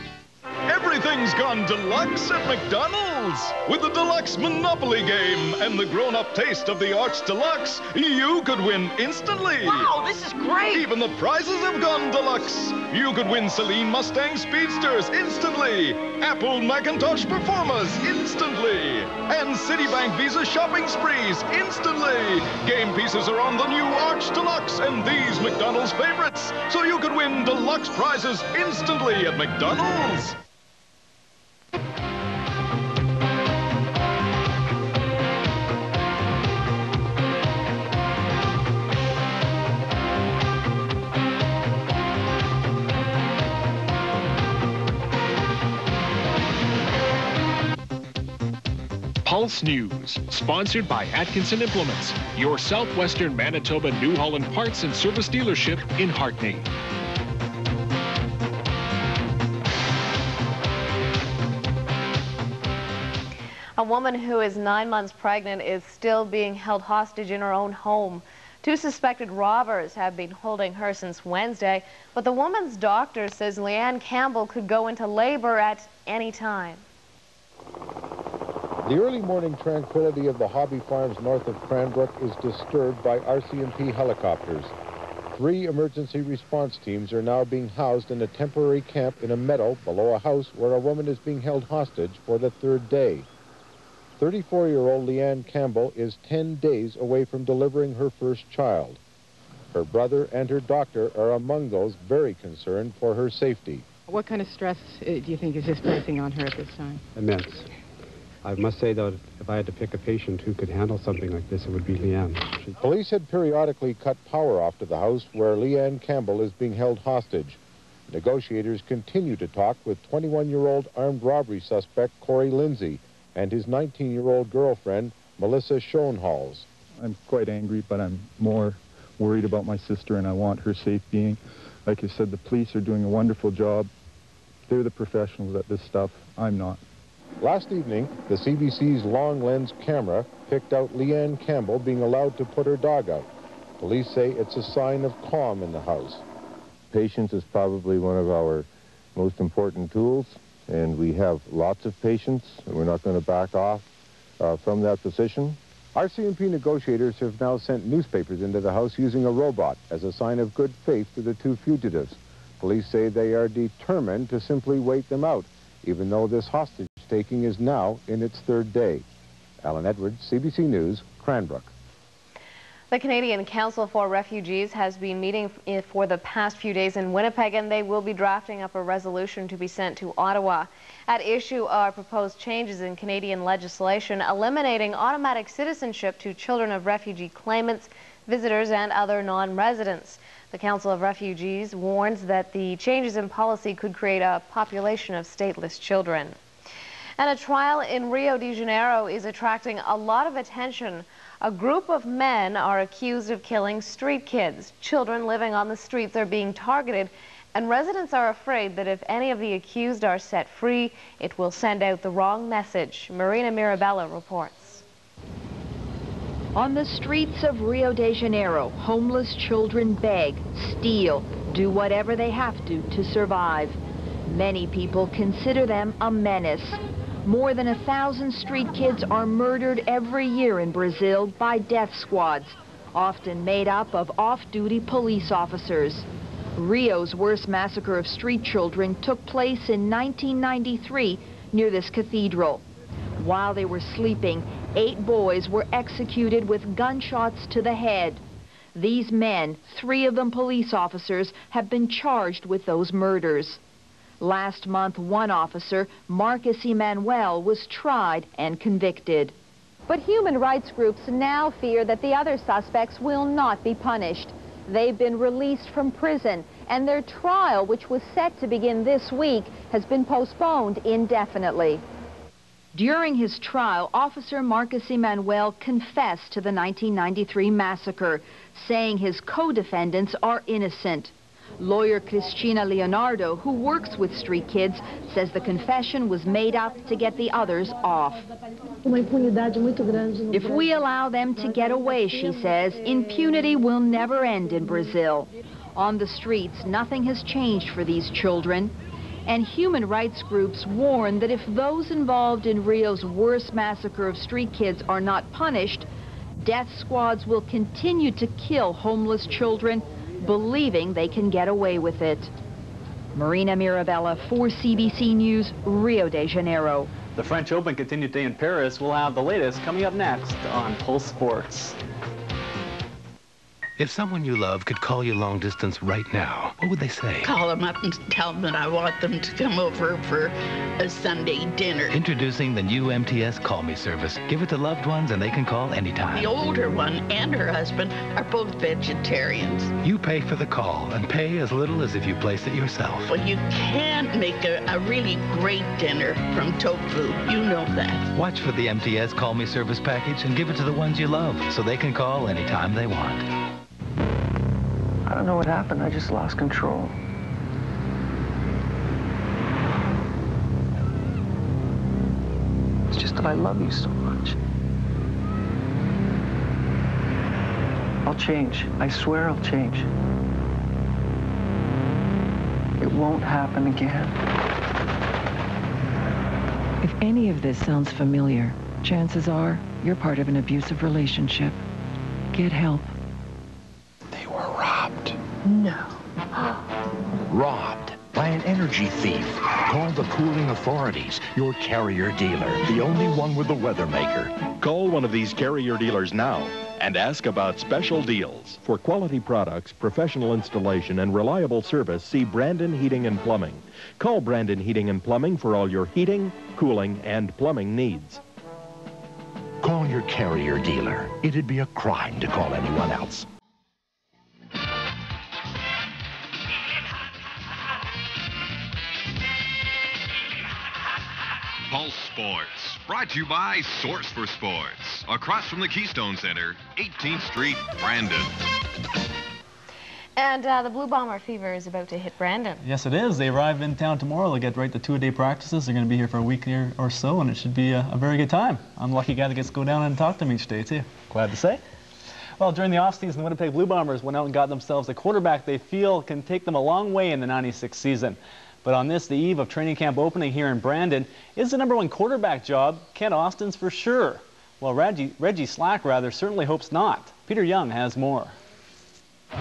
Everything's gone deluxe at McDonald's. With the Deluxe Monopoly game and the grown-up taste of the Arch Deluxe, you could win instantly. Wow, this is great. Even the prizes have gone deluxe. You could win Celine Mustang Speedsters instantly, Apple Macintosh Performers instantly, and Citibank Visa shopping sprees instantly. Game pieces are on the new Arch Deluxe and these McDonald's favorites, so you could win deluxe prizes instantly at McDonald's. Pulse News, sponsored by Atkinson Implements, your southwestern Manitoba New Holland parts and service dealership in Hartney. A woman who is 9 months pregnant is still being held hostage in her own home. 2 suspected robbers have been holding her since Wednesday, but the woman's doctor says Leanne Campbell could go into labor at any time. The early morning tranquility of the hobby farms north of Cranbrook is disturbed by RCMP helicopters. 3 emergency response teams are now being housed in a temporary camp in a meadow below a house where a woman is being held hostage for the 3rd day. 34-year-old Leanne Campbell is 10 days away from delivering her first child. Her brother and her doctor are among those very concerned for her safety. What kind of stress do you think is this placing on her at this time? Immense. I must say, though, if I had to pick a patient who could handle something like this, it would be Leanne. Police had periodically cut power off to the house where Leanne Campbell is being held hostage. Negotiators continue to talk with 21-year-old armed robbery suspect Corey Lindsay and his 19-year-old girlfriend, Melissa Schoenhals. I'm quite angry, but I'm more worried about my sister, and I want her safe being. Like I said, the police are doing a wonderful job. They're the professionals at this stuff. I'm not. Last evening, the CBC's long lens camera picked out Leanne Campbell being allowed to put her dog out. Police say it's a sign of calm in the house. Patience is probably one of our most important tools, and we have lots of patience, and we're not going to back off from that position. RCMP negotiators have now sent newspapers into the house using a robot as a sign of good faith to the two fugitives. Police say they are determined to simply wait them out, even though this hostage-taking is now in its third day. Alan Edwards, CBC News, Cranbrook. The Canadian Council for Refugees has been meeting for the past few days in Winnipeg, and they will be drafting up a resolution to be sent to Ottawa. At issue are proposed changes in Canadian legislation eliminating automatic citizenship to children of refugee claimants, visitors, and other non-residents. The Council of Refugees warns that the changes in policy could create a population of stateless children. And a trial in Rio de Janeiro is attracting a lot of attention. A group of men are accused of killing street kids. Children living on the streets are being targeted, and residents are afraid that if any of the accused are set free, it will send out the wrong message. Marina Mirabella reports. On the streets of Rio de Janeiro, homeless children beg, steal, do whatever they have to survive. Many people consider them a menace. More than 1,000 street kids are murdered every year in Brazil by death squads, often made up of off-duty police officers. Rio's worst massacre of street children took place in 1993 near this cathedral. While they were sleeping, 8 boys were executed with gunshots to the head. These men, 3 of them police officers, have been charged with those murders. Last month, one officer, Marcus Emanuel, was tried and convicted. But human rights groups now fear that the other suspects will not be punished. They've been released from prison, and their trial, which was set to begin this week, has been postponed indefinitely. During his trial, Officer Marcus Emanuel confessed to the 1993 massacre, saying his co-defendants are innocent. Lawyer Cristina Leonardo, who works with street kids, says the confession was made up to get the others off. If we allow them to get away, she says, impunity will never end in Brazil. On the streets, nothing has changed for these children. And human rights groups warn that if those involved in Rio's worst massacre of street kids are not punished, death squads will continue to kill homeless children, believing they can get away with it. Marina Mirabella for CBC News, Rio de Janeiro. The French Open continued today in Paris. We'll have the latest coming up next on Pulse Sports. If someone you love could call you long distance right now, what would they say? Call them up and tell them that I want them to come over for a Sunday dinner. Introducing the new MTS Call Me service. Give it to loved ones and they can call anytime. The older one and her husband are both vegetarians. You pay for the call and pay as little as if you place it yourself. But you can't make a really great dinner from tofu. You know that. Watch for the MTS Call Me service package and give it to the ones you love so they can call anytime they want. I don't know what happened. I just lost control. It's just that I love you so much. I'll change. I swear I'll change. It won't happen again. If any of this sounds familiar, chances are you're part of an abusive relationship. Get help. No. Robbed by an energy thief. Call the cooling authorities, your Carrier dealer, the only one with the weather maker. Call one of these Carrier dealers now and ask about special deals. For quality products, professional installation, and reliable service, see Brandon Heating and Plumbing. Call Brandon Heating and Plumbing for all your heating, cooling, and plumbing needs. Call your Carrier dealer. It'd be a crime to call anyone else. Pulse Sports. Brought to you by Source for Sports. Across from the Keystone Center, 18th Street, Brandon. And the Blue Bomber fever is about to hit Brandon. Yes, it is. They arrive in town tomorrow. They'll get right to two-a-day practices. They're going to be here for a week or so, and it should be a very good time. I'm the lucky guy that gets to go down and talk to them each day, too. Glad to say. Well, during the offseason, the Winnipeg Blue Bombers went out and got themselves a quarterback they feel can take them a long way in the '96 season. But on this, the eve of training camp opening here in Brandon, is the #1 quarterback job Kent Austin's for sure? Well, Reggie Slack, certainly hopes not. Peter Young has more. It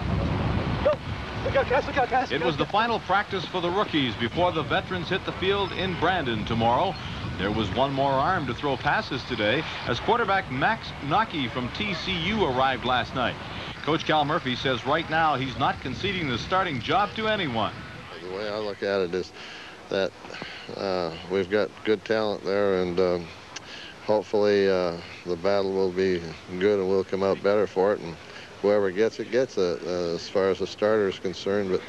was the final practice for the rookies before the veterans hit the field in Brandon tomorrow. There was one more arm to throw passes today as quarterback Max Nocky from TCU arrived last night. Coach Cal Murphy says right now he's not conceding the starting job to anyone. The way I look at it is that we've got good talent there, and hopefully the battle will be good and we'll come out better for it. And whoever gets it, gets it as far as the starter is concerned, but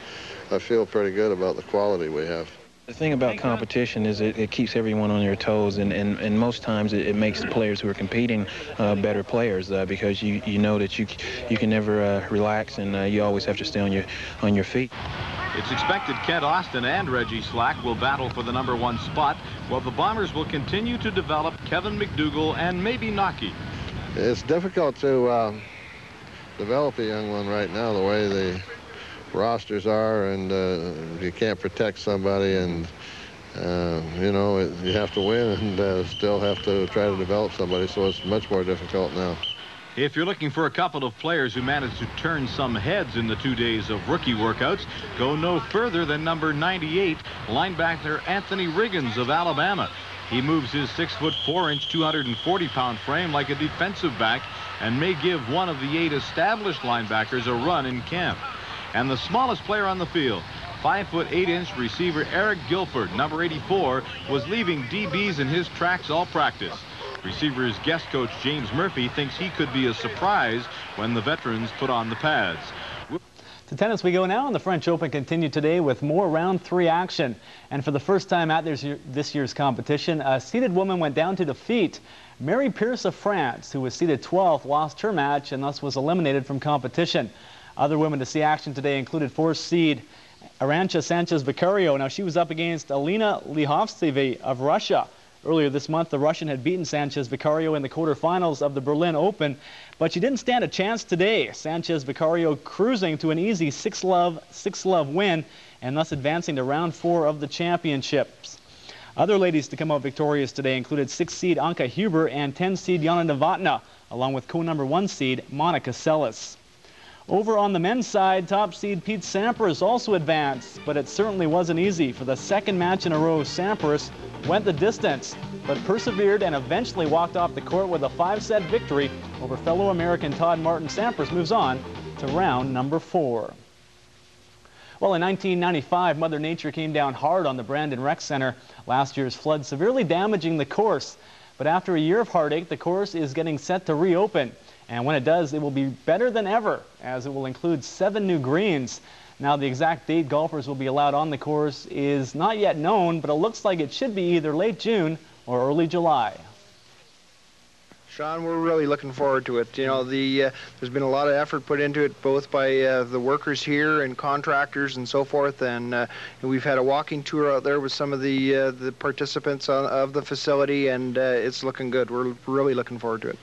I feel pretty good about the quality we have. The thing about competition is it keeps everyone on their toes, and most times it makes the players who are competing better players because you know that you can never relax, and you always have to stay on your feet. It's expected Kent Austin and Reggie Slack will battle for the #1 spot, while the Bombers will continue to develop Kevin McDougall and maybe Nocky. It's difficult to develop a young one right now, the way the rosters are, and you can't protect somebody, and you know, you have to win and still have to try to develop somebody, so it's much more difficult now. If you're looking for a couple of players who managed to turn some heads in the 2 days of rookie workouts, go no further than number 98, linebacker Anthony Riggins of Alabama. He moves his 6'4", 240-pound frame like a defensive back and may give one of the 8 established linebackers a run in camp. And the smallest player on the field, 5'8" receiver Eric Guilford, number 84, was leaving DBs in his tracks all practice. Receivers guest coach James Murphy thinks he could be a surprise when the veterans put on the pads. To tennis we go now, and the French Open continued today with more round 3 action. And for the first time at this year's competition, a seeded woman went down to defeat. Mary Pierce of France, who was seeded 12th, lost her match and thus was eliminated from competition. Other women to see action today included 4th seed Arantxa Sanchez-Vicario. Now, she was up against Alina Lihovtseva of Russia. Earlier this month, the Russian had beaten Sanchez-Vicario in the quarterfinals of the Berlin Open, but she didn't stand a chance today. Sanchez-Vicario cruising to an easy 6-love win and thus advancing to round 4 of the championships. Other ladies to come out victorious today included 6th seed Anka Huber and 10th seed Jana Novotna, along with co-number 1 seed Monica Seles. Over on the men's side, top seed Pete Sampras also advanced, but it certainly wasn't easy. For the second match in a row, Sampras went the distance, but persevered and eventually walked off the court with a 5-set victory over fellow American Todd Martin. Sampras moves on to round number 4. Well, in 1995, Mother Nature came down hard on the Brandon Rec Center. Last year's flood severely damaging the course. But after a year of heartache, the course is getting set to reopen. And when it does, it will be better than ever, as it will include 7 new greens. Now, the exact date golfers will be allowed on the course is not yet known, but it looks like it should be either late June or early July. Sean, we're really looking forward to it. You know, there's been a lot of effort put into it, both by the workers here and contractors and so forth. And we've had a walking tour out there with some of the participants of the facility, and it's looking good. We're really looking forward to it.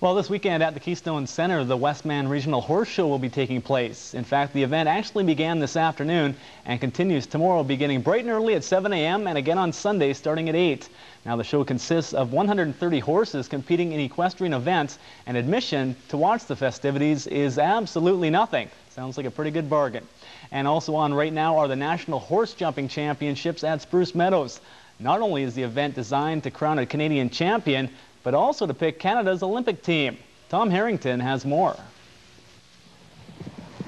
Well, this weekend at the Keystone Center, the Westman Regional Horse Show will be taking place. In fact, the event actually began this afternoon and continues tomorrow, beginning bright and early at 7 a.m. and again on Sunday starting at 8. Now, the show consists of 130 horses competing in equestrian events, and admission to watch the festivities is absolutely nothing. Sounds like a pretty good bargain. And also on right now are the National Horse Jumping Championships at Spruce Meadows. Not only is the event designed to crown a Canadian champion, but also to pick Canada's Olympic team. Tom Harrington has more.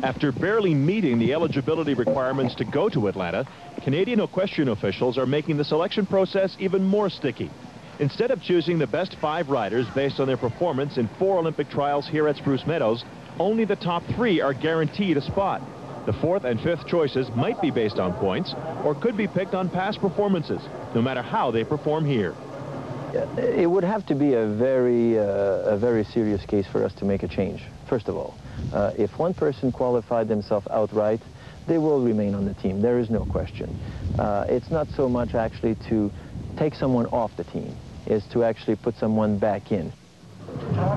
After barely meeting the eligibility requirements to go to Atlanta, Canadian equestrian officials are making the selection process even more sticky. Instead of choosing the best 5 riders based on their performance in 4 Olympic trials here at Spruce Meadows, only the top 3 are guaranteed a spot. The 4th and 5th choices might be based on points or could be picked on past performances, no matter how they perform here. It would have to be a very serious case for us to make a change, first of all. If one person qualified themselves outright, they will remain on the team. There is no question. It's not so much actually to take someone off the team, it's to actually put someone back in.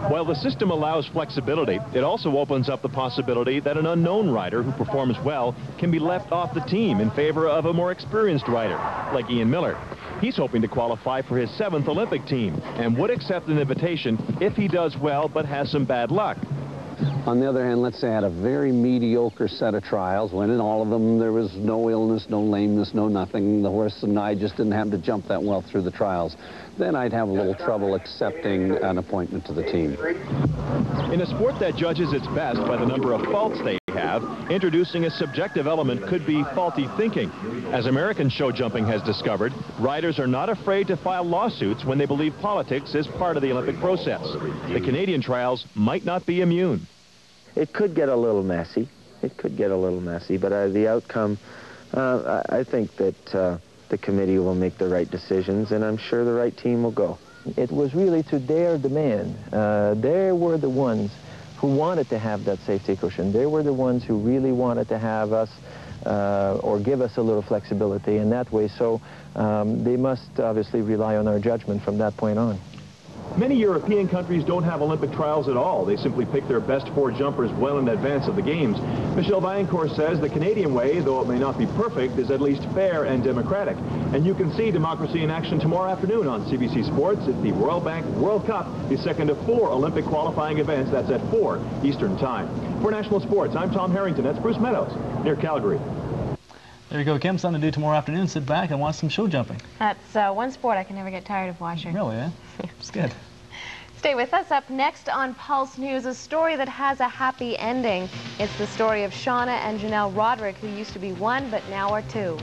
While the system allows flexibility, it also opens up the possibility that an unknown rider who performs well can be left off the team in favor of a more experienced rider, like Ian Miller. He's hoping to qualify for his 7th Olympic team and would accept an invitation if he does well but has some bad luck. On the other hand, let's say I had a very mediocre set of trials, when in all of them there was no illness, no lameness, no nothing. The horse and I just didn't happen to jump that well through the trials. Then I'd have a little trouble accepting an appointment to the team. In a sport that judges its best by the number of faults they have, introducing a subjective element could be faulty thinking. As American show jumping has discovered, riders are not afraid to file lawsuits when they believe politics is part of the Olympic process. The Canadian trials might not be immune. It could get a little messy. It could get a little messy, but the outcome, I think that the committee will make the right decisions, and I'm sure the right team will go. It was really to their demand. They were the ones who wanted to have that safety cushion. They were the ones who really wanted to have us or give us a little flexibility in that way, so they must obviously rely on our judgment from that point on. Many European countries don't have Olympic trials at all. They simply pick their best 4 jumpers well in advance of the Games. Michelle Vaillancourt says the Canadian way, though it may not be perfect, is at least fair and democratic. And you can see democracy in action tomorrow afternoon on CBC Sports at the Royal Bank World Cup, the second of 4 Olympic qualifying events. That's at 4 Eastern Time. For National Sports, I'm Tom Harrington. That's Bruce Meadows near Calgary. There you go, Kim. Something to do tomorrow afternoon. Sit back and watch some show jumping. That's one sport I can never get tired of watching. Really, eh? It's good. Stay with us. Up next on Pulse News, a story that has a happy ending. It's the story of Shauna and Janelle Roderick, who used to be 1 but now are 2.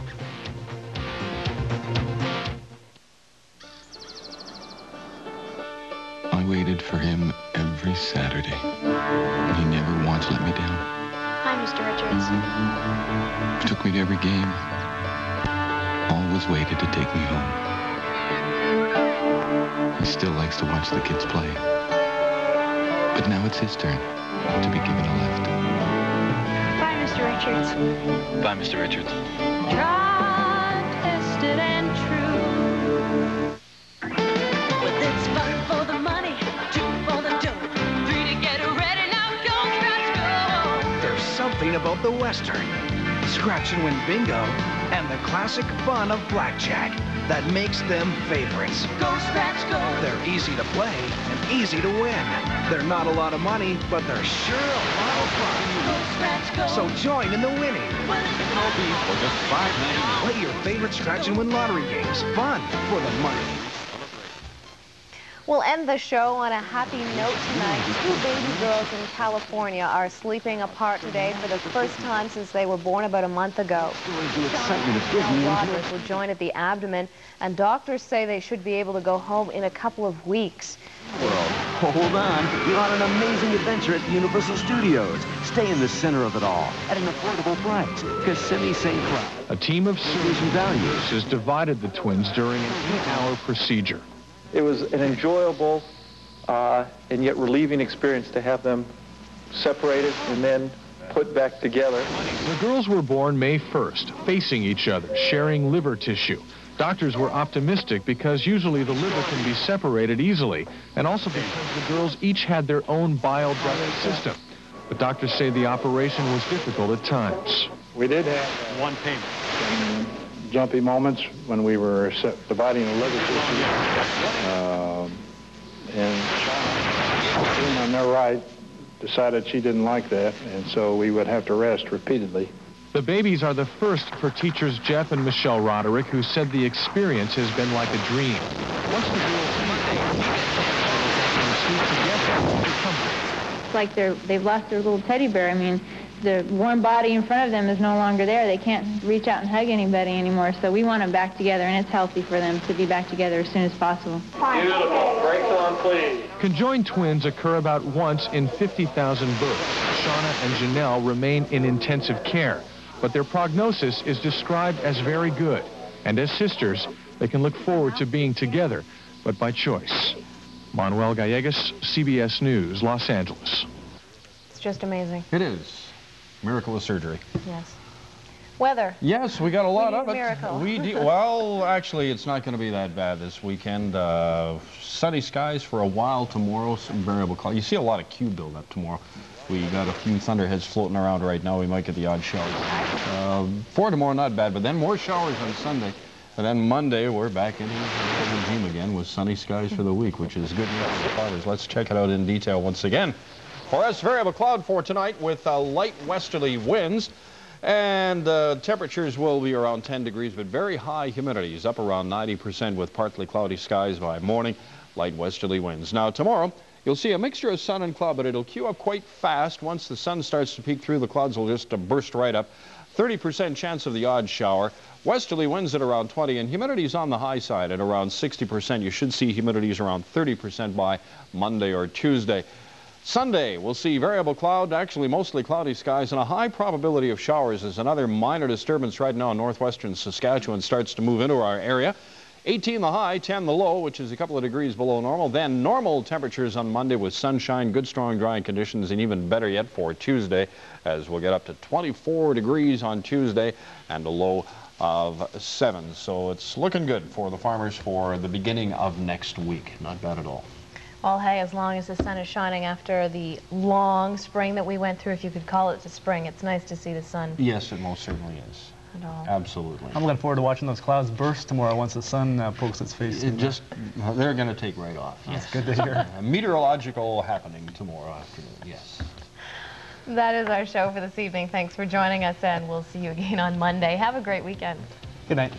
I waited for him every Saturday. He never once let me down. Hi, Mr. Richards. He took me to every game. Always waited to take me home. He still likes to watch the kids play. But now it's his turn to be given a lift. Bye, Mr. Richards. Bye, Mr. Richards. Tried, tested, and true. Well, it's 1 for the money, 2 for the dough, 3 to get ready. Now go, scratch, go. There's something about the Western, scratch and win bingo, and the classic fun of blackjack that makes them favorites. Go, scratch, go. They're easy to play and easy to win. They're not a lot of money, but they're sure a lot of fun. Go, scratch, go. So join in the winning. Well, It can all be for just $5.99. Play your favorite scratch and win lottery games. Fun for the money. We'll end the show on a happy note tonight. 2 baby girls in California are sleeping apart today for the first time since they were born about a month ago. Roderick were joined at the abdomen, and doctors say they should be able to go home in a couple of weeks. Well, hold on. You're on an amazing adventure at the Universal Studios. Stay in the center of it all at an affordable price. Kissimmee St. Cloud. A team of surgeon values has divided the twins during an 8-hour procedure. It was an enjoyable and yet relieving experience to have them separated and then put back together. The girls were born May 1st, facing each other, sharing liver tissue. Doctors were optimistic because usually the liver can be separated easily, and also because the girls each had their own bile duct system. But doctors say the operation was difficult at times. We did have one payment. Jumpy moments when we were dividing the liver tissue. And Shauna, on their right, decided she didn't like that, and so we would have to rest repeatedly. The babies are the first for teachers Jeff and Michelle Roderick, who said the experience has been like a dream. Once the girls it's like they've lost their little teddy bear. I mean, the warm body in front of them is no longer there. They can't reach out and hug anybody anymore, so we want them back together, and it's healthy for them to be back together as soon as possible. Beautiful. Brakes on, please. Conjoined twins occur about once in 50,000 births. Shauna and Janelle remain in intensive care, but their prognosis is described as very good. And as sisters, they can look forward to being together, but by choice. Manuel Gallegos, CBS News, Los Angeles. It's just amazing. It is. Miracle of surgery. Yes. Weather. Yes, we got a lot of it. Miracle. Well, actually, it's not going to be that bad this weekend. Sunny skies for a while tomorrow, some variable cloud. You see a lot of Q buildup tomorrow. We got a few thunderheads floating around right now. We might get the odd shower. For tomorrow, not bad, but then more showers on Sunday. And then Monday, we're back into the regime again with sunny skies for the week, which is good news for the farmers. Let's check it out in detail once again. For us, variable cloud for tonight with light westerly winds. And temperatures will be around 10 degrees, but very high humidities, up around 90% with partly cloudy skies by morning, light westerly winds. Now, tomorrow, you'll see a mixture of sun and cloud, but it'll queue up quite fast. Once the sun starts to peek through, the clouds will just burst right up. 30% chance of the odd shower. Westerly winds at around 20, and humidity's on the high side at around 60%. You should see humidities around 30% by Monday or Tuesday. Sunday, we'll see variable cloud, actually mostly cloudy skies, and a high probability of showers as another minor disturbance right now in northwestern Saskatchewan starts to move into our area. 18 the high, 10 the low, which is a couple of degrees below normal. Then normal temperatures on Monday with sunshine, good strong drying conditions, and even better yet for Tuesday, as we'll get up to 24 degrees on Tuesday and a low of 7. So it's looking good for the farmers for the beginning of next week. Not bad at all. Well, hey, as long as the sun is shining after the long spring that we went through, if you could call it the spring, it's nice to see the sun. Yes, it most certainly is. Absolutely. I'm looking forward to watching those clouds burst tomorrow once the sun pokes its face. They're going to take right off. That's good to hear. Meteorological happening tomorrow afternoon, yes. That is our show for this evening. Thanks for joining us, and we'll see you again on Monday. Have a great weekend. Good night.